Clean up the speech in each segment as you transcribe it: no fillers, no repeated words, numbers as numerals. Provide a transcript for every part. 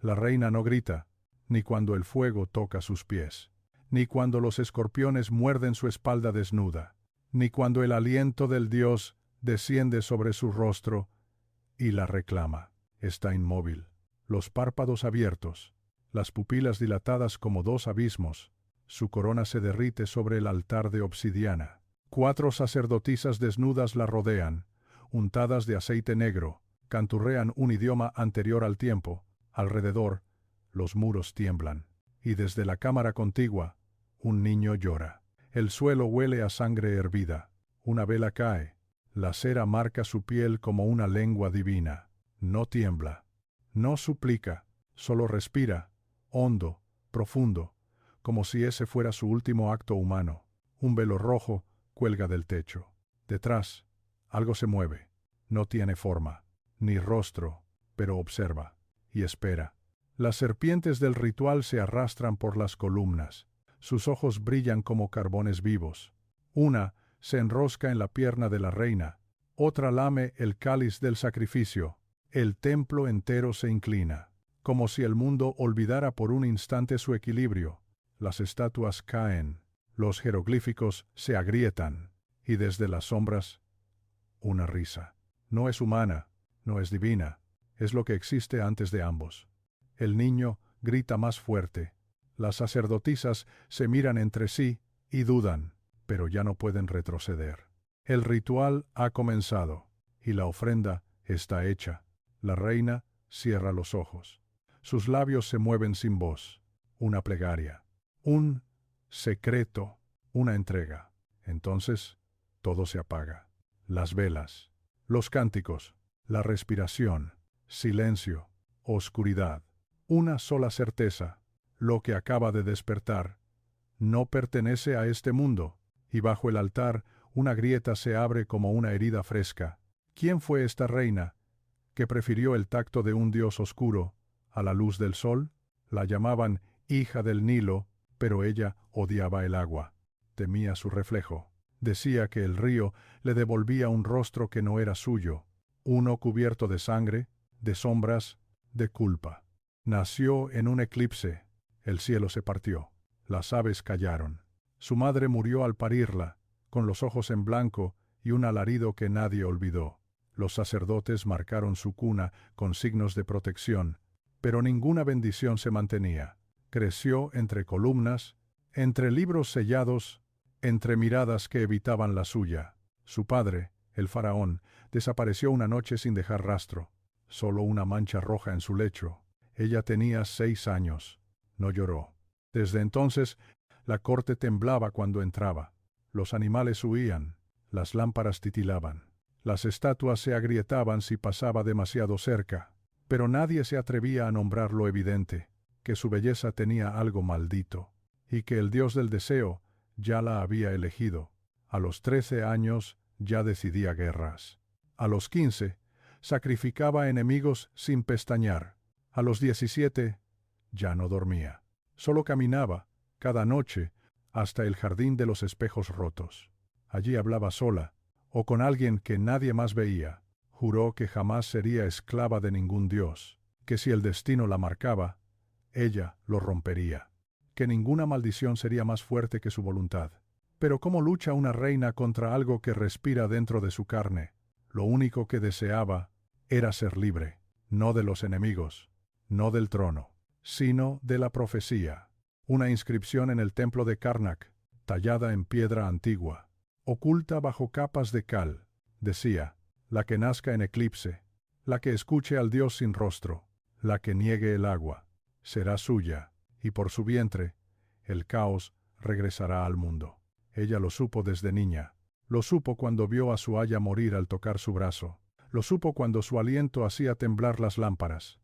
La reina no grita, ni cuando el fuego toca sus pies, ni cuando los escorpiones muerden su espalda desnuda, ni cuando el aliento del dios desciende sobre su rostro y la reclama. Está inmóvil, los párpados abiertos, las pupilas dilatadas como dos abismos. Su corona se derrite sobre el altar de obsidiana. 4 sacerdotisas desnudas la rodean, untadas de aceite negro, canturrean un idioma anterior al tiempo. Alrededor, los muros tiemblan, y desde la cámara contigua, un niño llora. El suelo huele a sangre hervida. Una vela cae. La cera marca su piel como una lengua divina. No tiembla. No suplica. Solo respira, hondo, profundo, como si ese fuera su último acto humano. Un velo rojo cuelga del techo. Detrás, algo se mueve. No tiene forma, ni rostro, pero observa y espera. Las serpientes del ritual se arrastran por las columnas. Sus ojos brillan como carbones vivos. Una se enrosca en la pierna de la reina, otra lame el cáliz del sacrificio. El templo entero se inclina, como si el mundo olvidara por un instante su equilibrio. Las estatuas caen, los jeroglíficos se agrietan, y desde las sombras, una risa. No es humana, no es divina, es lo que existe antes de ambos. El niño grita más fuerte. Las sacerdotisas se miran entre sí y dudan, pero ya no pueden retroceder. El ritual ha comenzado, y la ofrenda está hecha. La reina cierra los ojos. Sus labios se mueven sin voz. Una plegaria. Un secreto. Una entrega. Entonces, todo se apaga. Las velas. Los cánticos. La respiración. Silencio. Oscuridad. Una sola certeza. Lo que acaba de despertar no pertenece a este mundo, y bajo el altar una grieta se abre como una herida fresca. ¿Quién fue esta reina que prefirió el tacto de un dios oscuro a la luz del sol? La llamaban hija del Nilo, pero ella odiaba el agua. Temía su reflejo. Decía que el río le devolvía un rostro que no era suyo, uno cubierto de sangre, de sombras, de culpa. Nació en un eclipse. El cielo se partió. Las aves callaron. Su madre murió al parirla, con los ojos en blanco y un alarido que nadie olvidó. Los sacerdotes marcaron su cuna con signos de protección, pero ninguna bendición se mantenía. Creció entre columnas, entre libros sellados, entre miradas que evitaban la suya. Su padre, el faraón, desapareció una noche sin dejar rastro, solo una mancha roja en su lecho. Ella tenía 6 años. No lloró. Desde entonces, la corte temblaba cuando entraba. Los animales huían, las lámparas titilaban. Las estatuas se agrietaban si pasaba demasiado cerca, pero nadie se atrevía a nombrar lo evidente, que su belleza tenía algo maldito, y que el dios del deseo ya la había elegido. A los 13 años ya decidía guerras. A los 15, sacrificaba enemigos sin pestañear. A los 17, ya no dormía. Solo caminaba, cada noche, hasta el jardín de los espejos rotos. Allí hablaba sola, o con alguien que nadie más veía. Juró que jamás sería esclava de ningún dios, que si el destino la marcaba, ella lo rompería, que ninguna maldición sería más fuerte que su voluntad. Pero ¿cómo lucha una reina contra algo que respira dentro de su carne? Lo único que deseaba era ser libre, no de los enemigos, no del trono, sino de la profecía. Una inscripción en el templo de Karnak, tallada en piedra antigua, oculta bajo capas de cal, decía: la que nazca en eclipse, la que escuche al dios sin rostro, la que niegue el agua, será suya, y por su vientre, el caos regresará al mundo. Ella lo supo desde niña. Lo supo cuando vio a su aya morir al tocar su brazo. Lo supo cuando su aliento hacía temblar las lámparas.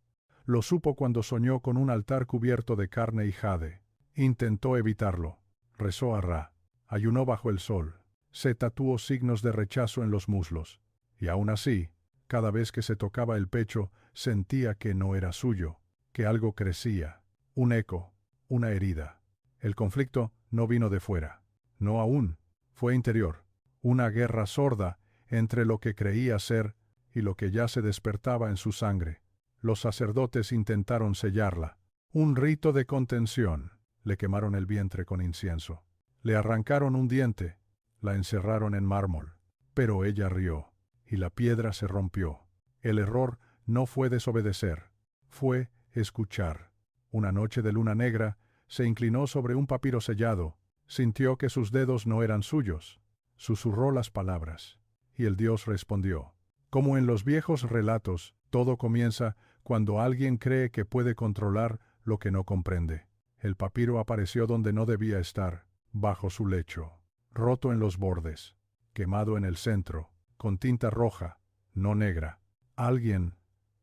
Lo supo cuando soñó con un altar cubierto de carne y jade. Intentó evitarlo. Rezó a Ra. Ayunó bajo el sol. Se tatuó signos de rechazo en los muslos. Y aún así, cada vez que se tocaba el pecho, sentía que no era suyo, que algo crecía. Un eco, una herida. El conflicto no vino de fuera. No aún. Fue interior. Una guerra sorda entre lo que creía ser y lo que ya se despertaba en su sangre. Los sacerdotes intentaron sellarla. Un rito de contención. Le quemaron el vientre con incienso. Le arrancaron un diente. La encerraron en mármol. Pero ella rió, y la piedra se rompió. El error no fue desobedecer, fue escuchar. Una noche de luna negra, se inclinó sobre un papiro sellado, sintió que sus dedos no eran suyos. Susurró las palabras, y el Dios respondió. Como en los viejos relatos, todo comienza cuando alguien cree que puede controlar lo que no comprende. El papiro apareció donde no debía estar, bajo su lecho, roto en los bordes, quemado en el centro, con tinta roja, no negra. Alguien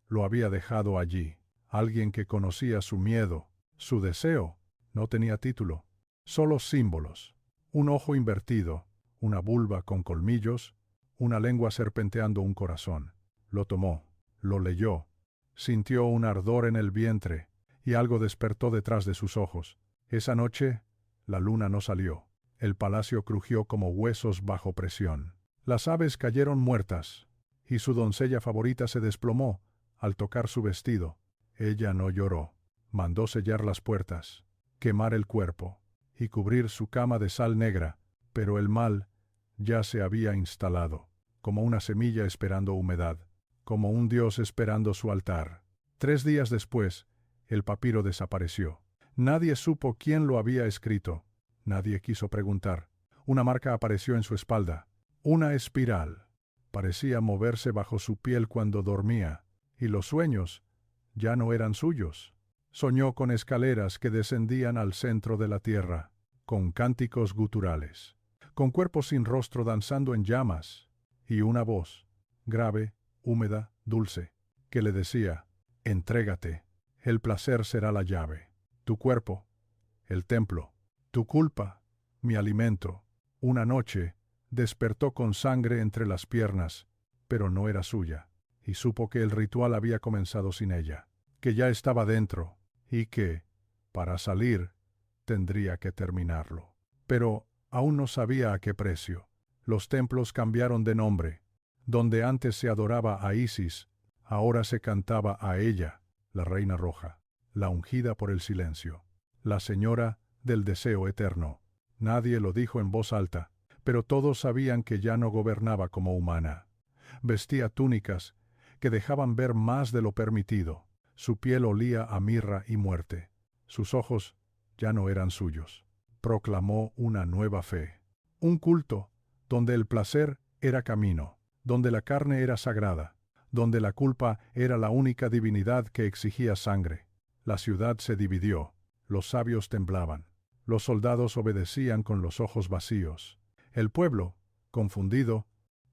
lo había dejado allí, alguien que conocía su miedo, su deseo. No tenía título, solo símbolos. Un ojo invertido, una vulva con colmillos, una lengua serpenteando un corazón. Lo tomó, lo leyó, sintió un ardor en el vientre, y algo despertó detrás de sus ojos. Esa noche, la luna no salió. El palacio crujió como huesos bajo presión. Las aves cayeron muertas, y su doncella favorita se desplomó al tocar su vestido. Ella no lloró. Mandó sellar las puertas, quemar el cuerpo, y cubrir su cama de sal negra, pero el mal ya se había instalado, como una semilla esperando humedad, como un dios esperando su altar. 3 días después, el papiro desapareció. Nadie supo quién lo había escrito. Nadie quiso preguntar. Una marca apareció en su espalda. Una espiral. Parecía moverse bajo su piel cuando dormía, y los sueños ya no eran suyos. Soñó con escaleras que descendían al centro de la tierra, con cánticos guturales, con cuerpos sin rostro danzando en llamas, y una voz, grave, húmeda, dulce, que le decía, entrégate, el placer será la llave, tu cuerpo, el templo, tu culpa, mi alimento. Una noche, despertó con sangre entre las piernas, pero no era suya, y supo que el ritual había comenzado sin ella, que ya estaba dentro, y que, para salir, tendría que terminarlo. Pero aún no sabía a qué precio. Los templos cambiaron de nombre. Donde antes se adoraba a Isis, ahora se cantaba a ella, la Reina Roja, la ungida por el silencio, la señora del deseo eterno. Nadie lo dijo en voz alta, pero todos sabían que ya no gobernaba como humana. Vestía túnicas que dejaban ver más de lo permitido. Su piel olía a mirra y muerte. Sus ojos ya no eran suyos. Proclamó una nueva fe. Un culto donde el placer era camino, donde la carne era sagrada, donde la culpa era la única divinidad que exigía sangre. La ciudad se dividió. Los sabios temblaban. Los soldados obedecían con los ojos vacíos. El pueblo, confundido,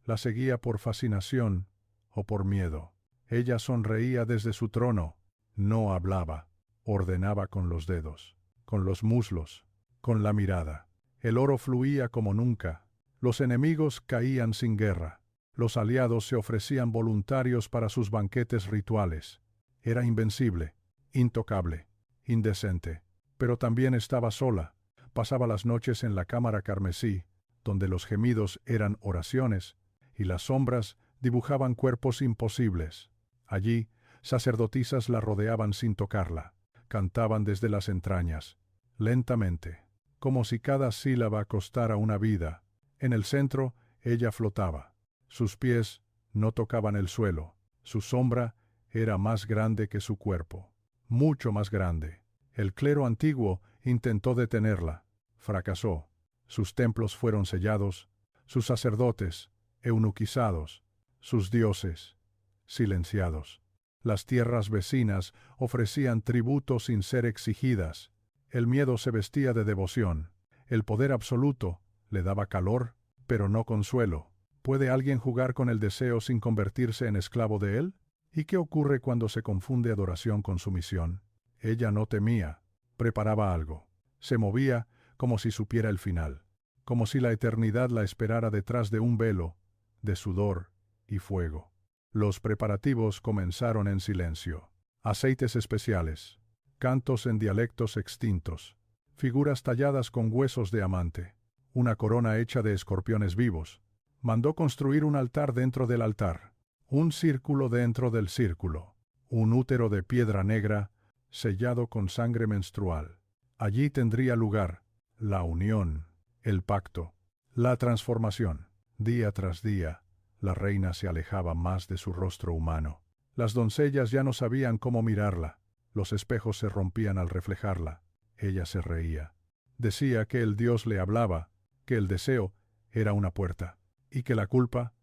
la seguía por fascinación o por miedo. Ella sonreía desde su trono, no hablaba, ordenaba con los dedos, con los muslos, con la mirada. El oro fluía como nunca. Los enemigos caían sin guerra. Los aliados se ofrecían voluntarios para sus banquetes rituales. Era invencible, intocable, indecente. Pero también estaba sola. Pasaba las noches en la cámara carmesí, donde los gemidos eran oraciones, y las sombras dibujaban cuerpos imposibles. Allí, sacerdotisas la rodeaban sin tocarla. Cantaban desde las entrañas, lentamente, como si cada sílaba costara una vida. En el centro, ella flotaba. Sus pies no tocaban el suelo. Su sombra era más grande que su cuerpo. Mucho más grande. El clero antiguo intentó detenerla. Fracasó. Sus templos fueron sellados, sus sacerdotes, eunuquizados, sus dioses, silenciados. Las tierras vecinas ofrecían tributo sin ser exigidas. El miedo se vestía de devoción. El poder absoluto le daba calor, pero no consuelo. ¿Puede alguien jugar con el deseo sin convertirse en esclavo de él? ¿Y qué ocurre cuando se confunde adoración con sumisión? Ella no temía, preparaba algo. Se movía como si supiera el final, como si la eternidad la esperara detrás de un velo de sudor y fuego. Los preparativos comenzaron en silencio. Aceites especiales, cantos en dialectos extintos, figuras talladas con huesos de amante, una corona hecha de escorpiones vivos. Mandó construir un altar dentro del altar, un círculo dentro del círculo, un útero de piedra negra, sellado con sangre menstrual. Allí tendría lugar la unión, el pacto, la transformación. Día tras día, la reina se alejaba más de su rostro humano. Las doncellas ya no sabían cómo mirarla. Los espejos se rompían al reflejarla. Ella se reía. Decía que el Dios le hablaba, que el deseo era una puerta, y que la culpa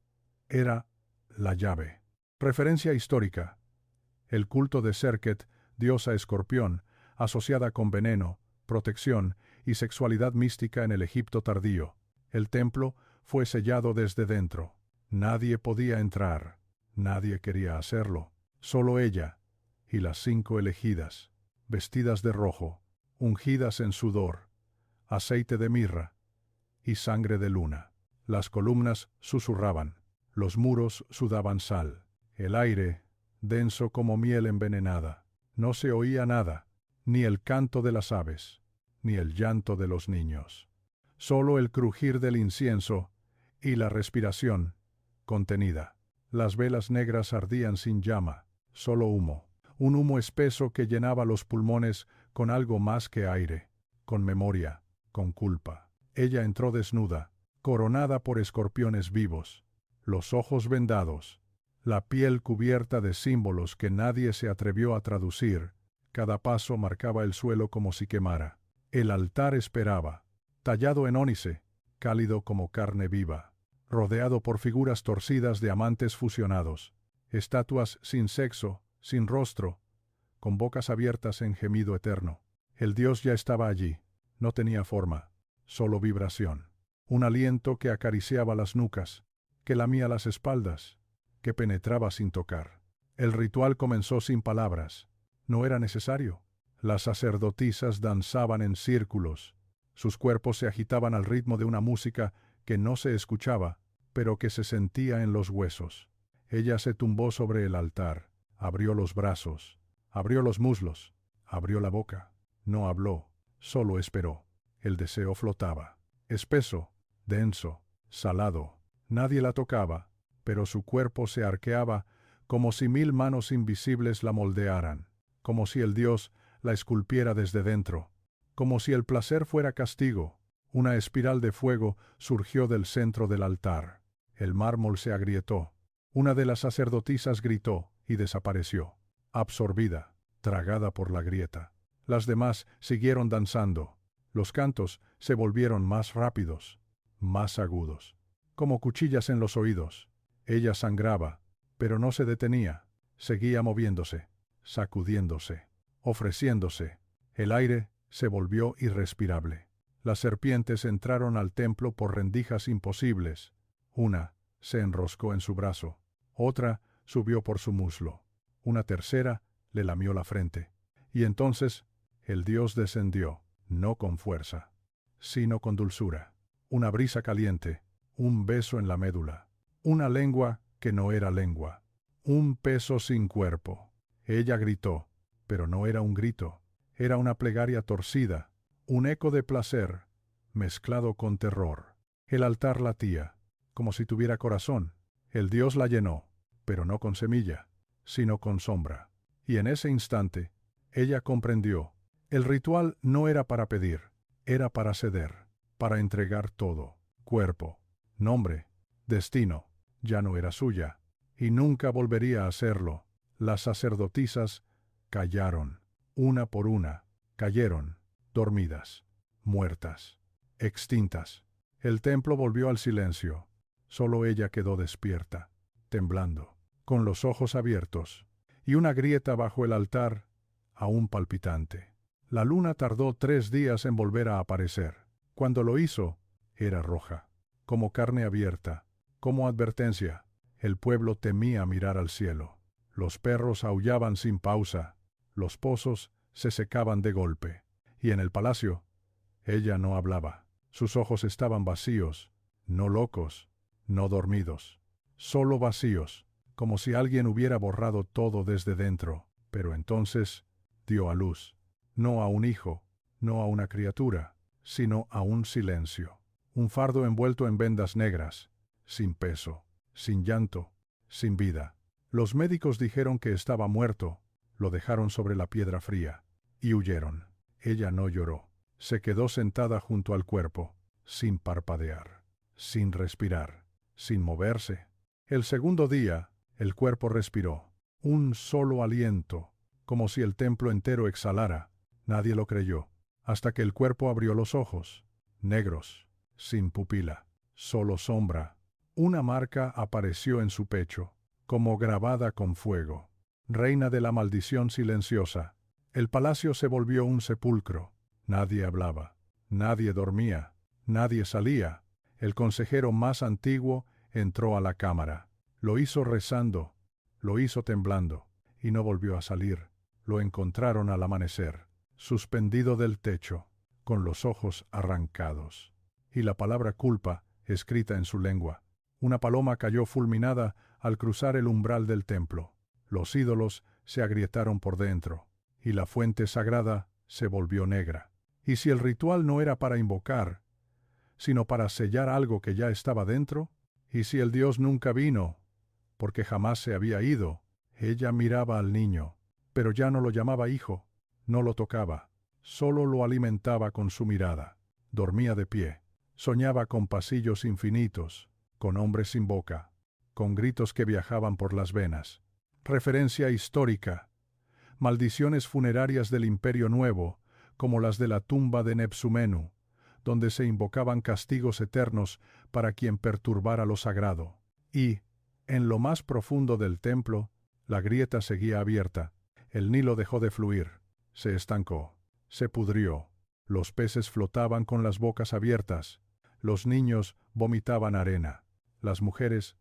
era la llave. Referencia histórica. El culto de Serket, diosa escorpión, asociada con veneno, protección y sexualidad mística en el Egipto tardío. El templo fue sellado desde dentro. Nadie podía entrar. Nadie quería hacerlo. Solo ella y las 5 elegidas, vestidas de rojo, ungidas en sudor, aceite de mirra y sangre de luna. Las columnas susurraban, los muros sudaban sal, el aire, denso como miel envenenada. No se oía nada, ni el canto de las aves, ni el llanto de los niños. Solo el crujir del incienso y la respiración contenida. Las velas negras ardían sin llama, solo humo. Un humo espeso que llenaba los pulmones con algo más que aire, con memoria, con culpa. Ella entró desnuda, coronada por escorpiones vivos, los ojos vendados, la piel cubierta de símbolos que nadie se atrevió a traducir. Cada paso marcaba el suelo como si quemara. El altar esperaba, tallado en ónice, cálido como carne viva, rodeado por figuras torcidas de amantes fusionados, estatuas sin sexo, sin rostro, con bocas abiertas en gemido eterno. El Dios ya estaba allí, no tenía forma, solo vibración. Un aliento que acariciaba las nucas, que lamía las espaldas, que penetraba sin tocar. El ritual comenzó sin palabras. No era necesario. Las sacerdotisas danzaban en círculos. Sus cuerpos se agitaban al ritmo de una música que no se escuchaba, pero que se sentía en los huesos. Ella se tumbó sobre el altar, abrió los brazos, abrió los muslos, abrió la boca. No habló, solo esperó. El deseo flotaba, espeso, denso, salado. Nadie la tocaba, pero su cuerpo se arqueaba como si 1000 manos invisibles la moldearan, como si el Dios la esculpiera desde dentro, como si el placer fuera castigo. Una espiral de fuego surgió del centro del altar. El mármol se agrietó. Una de las sacerdotisas gritó y desapareció, absorbida, tragada por la grieta. Las demás siguieron danzando. Los cantos se volvieron más rápidos, más agudos, como cuchillas en los oídos. Ella sangraba, pero no se detenía. Seguía moviéndose, sacudiéndose, ofreciéndose. El aire se volvió irrespirable. Las serpientes entraron al templo por rendijas imposibles. Una se enroscó en su brazo. Otra subió por su muslo. Una tercera le lamió la frente. Y entonces el Dios descendió, no con fuerza, sino con dulzura. Una brisa caliente, un beso en la médula, una lengua que no era lengua, un peso sin cuerpo. Ella gritó, pero no era un grito, era una plegaria torcida, un eco de placer, mezclado con terror. El altar latía, como si tuviera corazón. El Dios la llenó, pero no con semilla, sino con sombra. Y en ese instante, ella comprendió. El ritual no era para pedir, era para ceder, para entregar todo, cuerpo, nombre, destino. Ya no era suya, y nunca volvería a serlo. Las sacerdotisas callaron, una por una, cayeron, dormidas, muertas, extintas. El templo volvió al silencio. Solo ella quedó despierta, temblando, con los ojos abiertos, y una grieta bajo el altar, aún palpitante. La luna tardó 3 días en volver a aparecer. Cuando lo hizo, era roja, como carne abierta, como advertencia. El pueblo temía mirar al cielo. Los perros aullaban sin pausa, los pozos se secaban de golpe. Y en el palacio, ella no hablaba. Sus ojos estaban vacíos, no locos, no dormidos, solo vacíos, como si alguien hubiera borrado todo desde dentro. Pero entonces dio a luz, no a un hijo, no a una criatura, sino a un silencio. Un fardo envuelto en vendas negras, sin peso, sin llanto, sin vida. Los médicos dijeron que estaba muerto, lo dejaron sobre la piedra fría, y huyeron. Ella no lloró. Se quedó sentada junto al cuerpo, sin parpadear, sin respirar, sin moverse. El segundo día, el cuerpo respiró. Un solo aliento, como si el templo entero exhalara. Nadie lo creyó, hasta que el cuerpo abrió los ojos, negros, sin pupila, solo sombra. Una marca apareció en su pecho, como grabada con fuego. Reina de la maldición silenciosa. El palacio se volvió un sepulcro. Nadie hablaba, nadie dormía, nadie salía. El consejero más antiguo entró a la cámara. Lo hizo rezando, lo hizo temblando, y no volvió a salir. Lo encontraron al amanecer, suspendido del techo, con los ojos arrancados, y la palabra culpa escrita en su lengua. Una paloma cayó fulminada al cruzar el umbral del templo. Los ídolos se agrietaron por dentro, y la fuente sagrada se volvió negra. ¿Y si el ritual no era para invocar, sino para sellar algo que ya estaba dentro? ¿Y si el Dios nunca vino, porque jamás se había ido? Ella miraba al niño, pero ya no lo llamaba hijo, no lo tocaba, solo lo alimentaba con su mirada. Dormía de pie, soñaba con pasillos infinitos, con hombres sin boca, con gritos que viajaban por las venas. Referencia histórica. Maldiciones funerarias del Imperio Nuevo, como las de la tumba de Nebsumenu, donde se invocaban castigos eternos para quien perturbara lo sagrado. Y, en lo más profundo del templo, la grieta seguía abierta. El Nilo dejó de fluir, se estancó, se pudrió. Los peces flotaban con las bocas abiertas, los niños vomitaban arena, las mujeres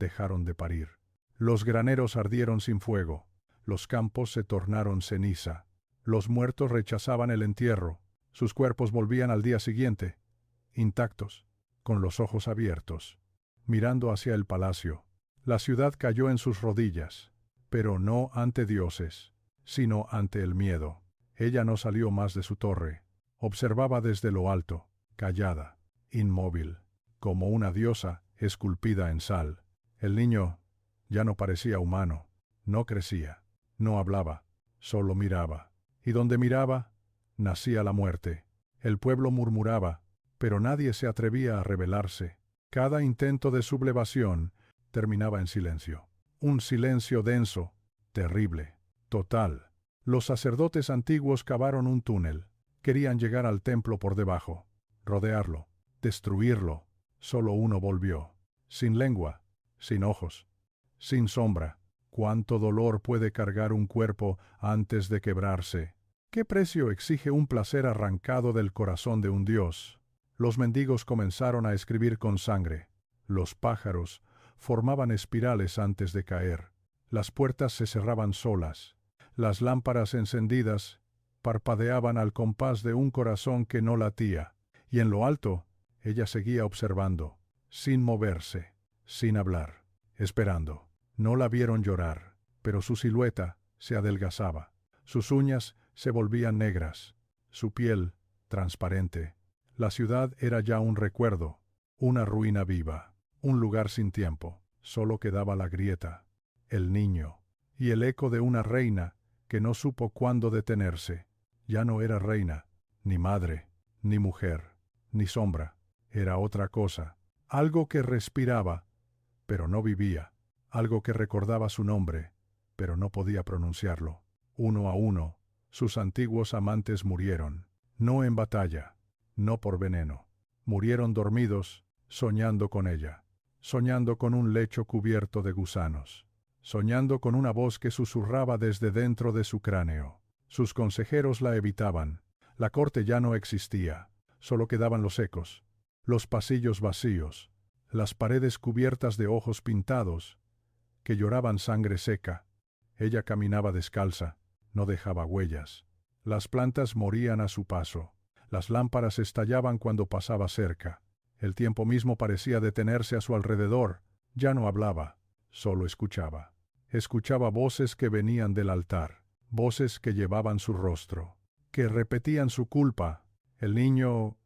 dejaron de parir. Los graneros ardieron sin fuego, los campos se tornaron ceniza. Los muertos rechazaban el entierro, sus cuerpos volvían al día siguiente, intactos, con los ojos abiertos, mirando hacia el palacio. La ciudad cayó en sus rodillas, pero no ante dioses, sino ante el miedo. Ella no salió más de su torre, observaba desde lo alto, callada, inmóvil, como una diosa esculpida en sal. El niño ya no parecía humano, no crecía, no hablaba, solo miraba. Y donde miraba, nacía la muerte. El pueblo murmuraba, pero nadie se atrevía a rebelarse. Cada intento de sublevación terminaba en silencio. Un silencio denso, terrible, total. Los sacerdotes antiguos cavaron un túnel. Querían llegar al templo por debajo, rodearlo, destruirlo. Solo uno volvió, sin lengua, sin ojos, sin sombra. ¿Cuánto dolor puede cargar un cuerpo antes de quebrarse? ¿Qué precio exige un placer arrancado del corazón de un dios? Los mendigos comenzaron a escribir con sangre. Los pájaros formaban espirales antes de caer. Las puertas se cerraban solas. Las lámparas encendidas parpadeaban al compás de un corazón que no latía. Y en lo alto, ella seguía observando, sin moverse, sin hablar, esperando. No la vieron llorar, pero su silueta se adelgazaba. Sus uñas se volvían negras, su piel transparente. La ciudad era ya un recuerdo, una ruina viva, un lugar sin tiempo. Solo quedaba la grieta, el niño, y el eco de una reina que no supo cuándo detenerse. Ya no era reina, ni madre, ni mujer, ni sombra. Era otra cosa, algo que respiraba, pero no vivía. Algo que recordaba su nombre, pero no podía pronunciarlo. Uno a uno, sus antiguos amantes murieron, no en batalla, no por veneno. Murieron dormidos, soñando con ella, soñando con un lecho cubierto de gusanos, soñando con una voz que susurraba desde dentro de su cráneo. Sus consejeros la evitaban, la corte ya no existía, solo quedaban los ecos, los pasillos vacíos, las paredes cubiertas de ojos pintados, que lloraban sangre seca. Ella caminaba descalza, no dejaba huellas. Las plantas morían a su paso. Las lámparas estallaban cuando pasaba cerca. El tiempo mismo parecía detenerse a su alrededor. Ya no hablaba, solo escuchaba. Escuchaba voces que venían del altar, voces que llevaban su rostro, que repetían su culpa. El niño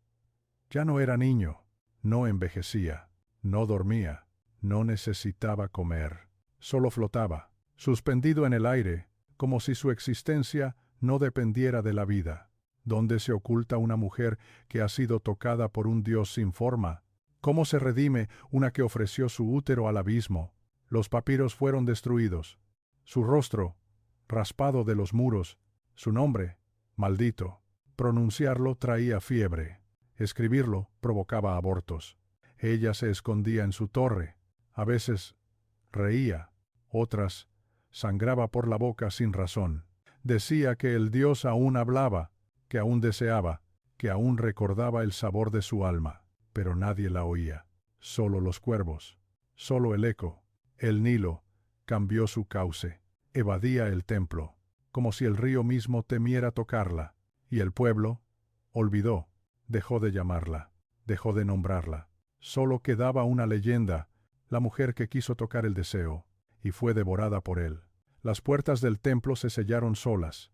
ya no era niño, no envejecía, no dormía, no necesitaba comer. solo flotaba, suspendido en el aire, como si su existencia no dependiera de la vida. ¿Dónde se oculta una mujer que ha sido tocada por un Dios sin forma? ¿Cómo se redime una que ofreció su útero al abismo? Los papiros fueron destruidos. Su rostro, raspado de los muros, su nombre, maldito. Pronunciarlo traía fiebre. Escribirlo provocaba abortos. Ella se escondía en su torre. A veces reía, otras sangraba por la boca sin razón. Decía que el Dios aún hablaba, que aún deseaba, que aún recordaba el sabor de su alma, pero nadie la oía. Solo los cuervos, solo el eco. El Nilo cambió su cauce, evadía el templo, como si el río mismo temiera tocarla, y el pueblo olvidó, dejó de llamarla, dejó de nombrarla. Solo quedaba una leyenda, la mujer que quiso tocar el deseo, y fue devorada por él. Las puertas del templo se sellaron solas,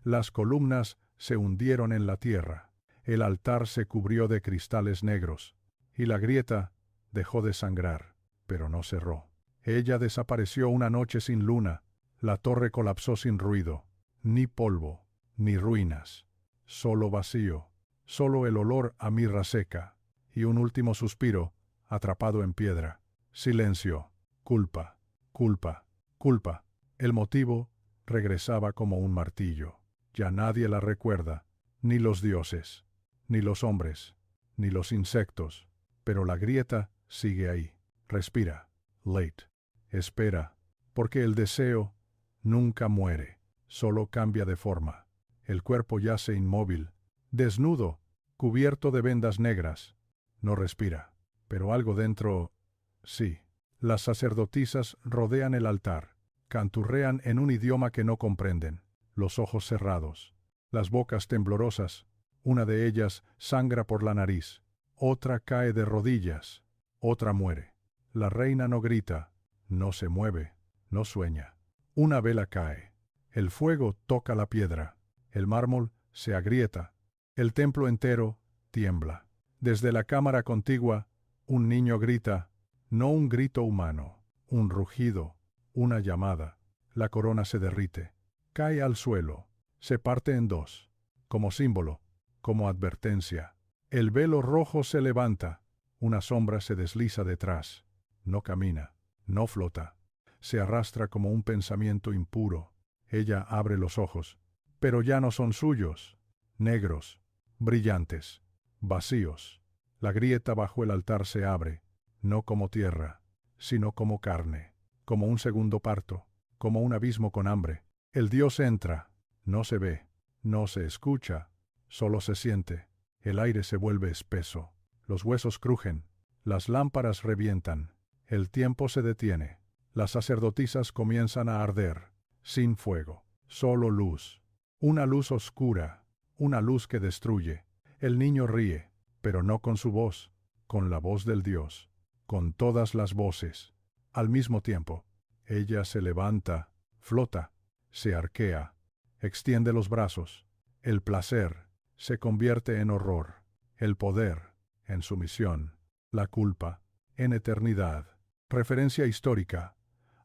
las columnas se hundieron en la tierra, el altar se cubrió de cristales negros, y la grieta dejó de sangrar, pero no cerró. Ella desapareció una noche sin luna, la torre colapsó sin ruido, ni polvo, ni ruinas, solo vacío, solo el olor a mirra seca, y un último suspiro, atrapado en piedra. Silencio, culpa, culpa, culpa. El motivo regresaba como un martillo. Ya nadie la recuerda, ni los dioses, ni los hombres, ni los insectos, pero la grieta sigue ahí. Respira, late, espera, porque el deseo nunca muere, solo cambia de forma. El cuerpo yace inmóvil, desnudo, cubierto de vendas negras. No respira, pero algo dentro, sí. Las sacerdotisas rodean el altar, canturrean en un idioma que no comprenden, los ojos cerrados, las bocas temblorosas. Una de ellas sangra por la nariz, otra cae de rodillas, otra muere. La reina no grita, no se mueve, no sueña. Una vela cae, el fuego toca la piedra, el mármol se agrieta, el templo entero tiembla. Desde la cámara contigua, un niño grita, no un grito humano, un rugido, una llamada. La corona se derrite, cae al suelo, se parte en dos, como símbolo, como advertencia. El velo rojo se levanta, una sombra se desliza detrás, no camina, no flota, se arrastra como un pensamiento impuro. Ella abre los ojos, pero ya no son suyos, negros, brillantes, vacíos. La grieta bajo el altar se abre, no como tierra, sino como carne, como un segundo parto, como un abismo con hambre. El Dios entra, no se ve, no se escucha, solo se siente. El aire se vuelve espeso, los huesos crujen, las lámparas revientan, el tiempo se detiene, las sacerdotisas comienzan a arder, sin fuego, solo luz, una luz oscura, una luz que destruye. El niño ríe, pero no con su voz, con la voz del Dios, con todas las voces. Al mismo tiempo, ella se levanta, flota, se arquea, extiende los brazos. El placer se convierte en horror, el poder en sumisión, la culpa en eternidad. Referencia histórica.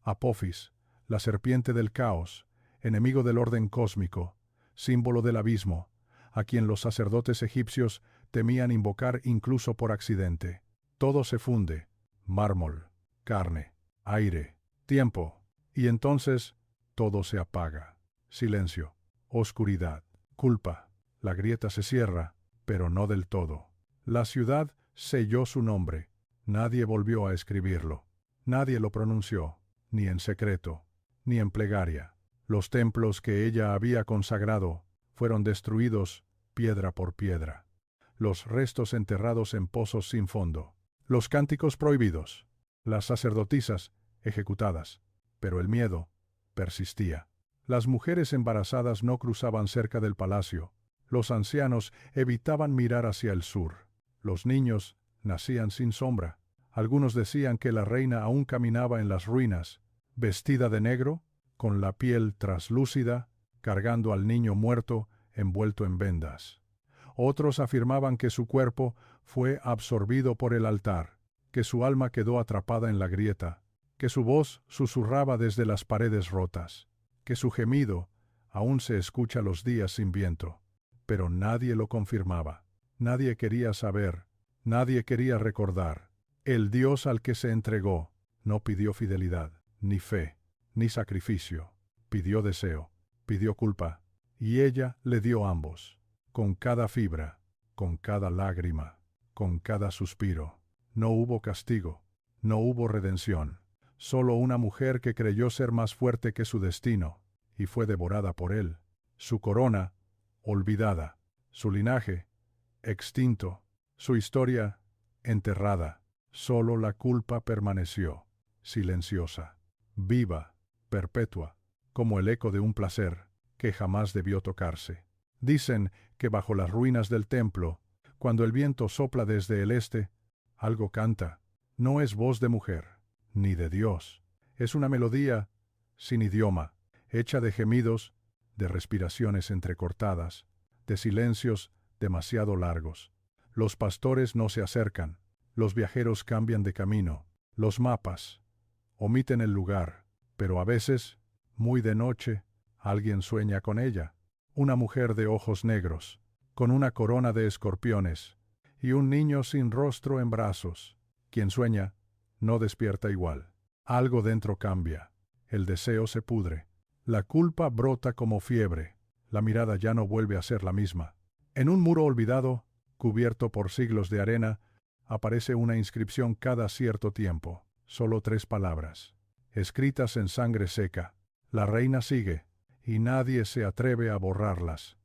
Apophis, la serpiente del caos, enemigo del orden cósmico, símbolo del abismo, a quien los sacerdotes egipcios temían invocar incluso por accidente. Todo se funde, mármol, carne, aire, tiempo, y entonces todo se apaga. Silencio, oscuridad, culpa. La grieta se cierra, pero no del todo. La ciudad selló su nombre. Nadie volvió a escribirlo. Nadie lo pronunció, ni en secreto, ni en plegaria. Los templos que ella había consagrado fueron destruidos piedra por piedra. Los restos enterrados en pozos sin fondo. Los cánticos prohibidos. Las sacerdotisas ejecutadas. Pero el miedo persistía. Las mujeres embarazadas no cruzaban cerca del palacio. Los ancianos evitaban mirar hacia el sur. Los niños nacían sin sombra. Algunos decían que la reina aún caminaba en las ruinas, vestida de negro, con la piel traslúcida, cargando al niño muerto envuelto en vendas. Otros afirmaban que su cuerpo fue absorbido por el altar, que su alma quedó atrapada en la grieta, que su voz susurraba desde las paredes rotas, que su gemido aún se escucha los días sin viento. Pero nadie lo confirmaba. Nadie quería saber, nadie quería recordar. El Dios al que se entregó no pidió fidelidad, ni fe, ni sacrificio. Pidió deseo, pidió culpa, y ella le dio ambos. Con cada fibra, con cada lágrima, con cada suspiro. No hubo castigo, no hubo redención. Solo una mujer que creyó ser más fuerte que su destino, y fue devorada por él. Su corona, olvidada. Su linaje, extinto. Su historia, enterrada. Solo la culpa permaneció, silenciosa, viva, perpetua, como el eco de un placer que jamás debió tocarse. Dicen que bajo las ruinas del templo, cuando el viento sopla desde el este, algo canta. No es voz de mujer, ni de Dios. Es una melodía sin idioma, hecha de gemidos, de respiraciones entrecortadas, de silencios demasiado largos. Los pastores no se acercan, los viajeros cambian de camino, los mapas omiten el lugar, pero a veces, muy de noche, alguien sueña con ella. Una mujer de ojos negros, con una corona de escorpiones, y un niño sin rostro en brazos. Quien sueña, no despierta igual. Algo dentro cambia, el deseo se pudre, la culpa brota como fiebre, la mirada ya no vuelve a ser la misma. En un muro olvidado, cubierto por siglos de arena, aparece una inscripción cada cierto tiempo, solo 3 palabras, escritas en sangre seca. La reina sigue, y nadie se atreve a borrarlas.